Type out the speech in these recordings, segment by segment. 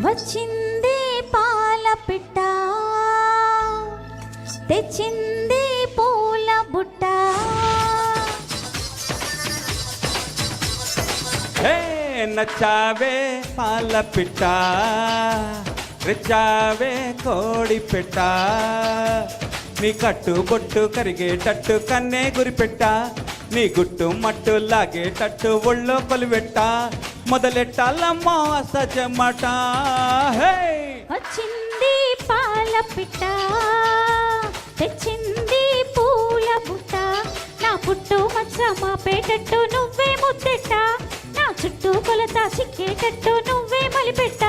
వచ్చింది పాల పిట్ట, తెచ్చింది పూల బుట్ట. నచ్చావే పాల పిట్ట, రెచ్చావే కోడి పెట్ట, నీ కట్టు బొట్టు కరిగేటట్టు కన్నే గురిపెట్ట, నీ గుట్టు మట్టు లాగేటట్టు ఒళ్ళో కొలివెట్ట, మొదలెట్టాలమ్మో అసజమాట. వచ్చింది పాల పిట్ట, తెచ్చింది పూల బుట్ట, నా పుట్టు మచ్చ మాపేటట్టు నువ్వే ముద్దెట్ట, నా చుట్టూ కొలత చిక్కేటట్టు నువ్వే మలిపెట్ట,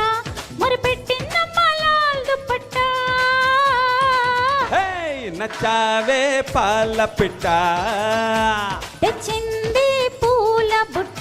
మొరపెట్టిందమ్మా లాల్ దుప్పట్ట. నచ్చావే పాల పిట్ట, తెచ్చింది పూల బుట్ట.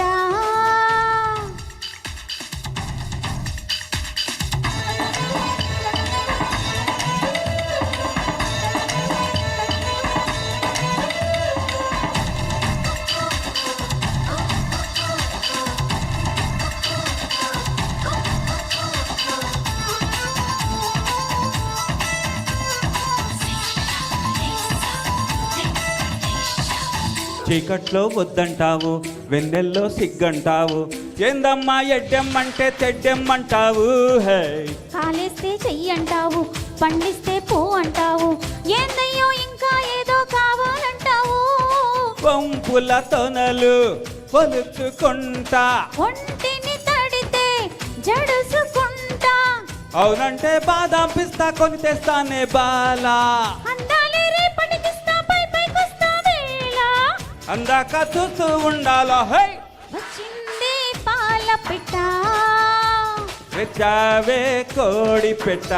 చీకట్లో వద్దంటావు, వెన్నెల్లో సిగ్గంటావు, ఏందమ్మా ఎడ్డెమ్మంటే తెడ్డెమ్మంటావు. కాలేస్తే చెయ్యి అంటావు, పండిస్తే పో అంటావు, ఏందయ్యో ఇంకా ఏదో కావాలంటావు. పంపుల తొనలు పొలుచుకుంటా, ఒంటిని తడితే జడుసుకుంటా, అవునంటే బాదాం పిస్తా కొని తెస్తానే బాలా, అందాలే రేపటికిస్తా పై పైకొస్తా వేళ, అందాక చూస్తూ ఉండాలా. వచ్చింది పాల పిట్ట, రెచ్చావే కోడి పెట్ట.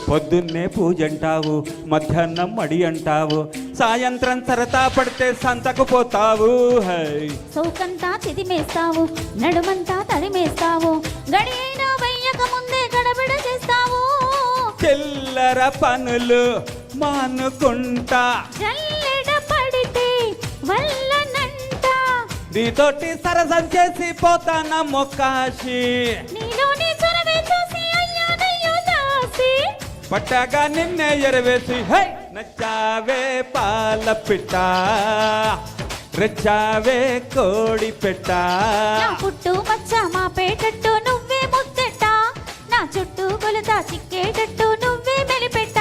పొద్దున్నే పూజంటావు, మధ్యాహ్నం మడి అంటావు, సాయంత్రం సరతా పడితే సంతకు పోతావు. సౌకంతా చిదిమేస్తావు, నడుమంతా తడిమేస్తావు, గడియైనా వెయ్యక ముందే గడబిడ చేస్తావు, చిల్లర పనులు మానుకుంటా, జల్లెడ పడితే వల్లనంట, నీతోటి సరసం చేసి పోతానా మొక్కాశి, నీలోని చొరవే చూసి అయ్యానయ్యో దాసి, పట్టాగా నిన్నే ఎరవేసి. నచ్చావే పాల పిట్ట, రెచ్చావే కోడి పెట్ట, నా పుట్టు మచ్చ మాపేటట్టు నువ్వే ముద్దెట్ట, నా చుట్టూ కొలత చిక్కేటట్టు నువ్వే మెలిపెట్ట,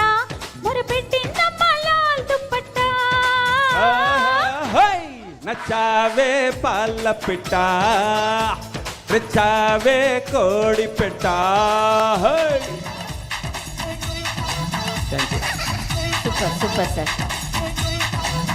మొరపెట్టిందమ్మా లాల్ దుప్పట్ట. నచ్చావే పాల పిట్ట, రెచ్చావే కోడి పెట్ట. Super super sir.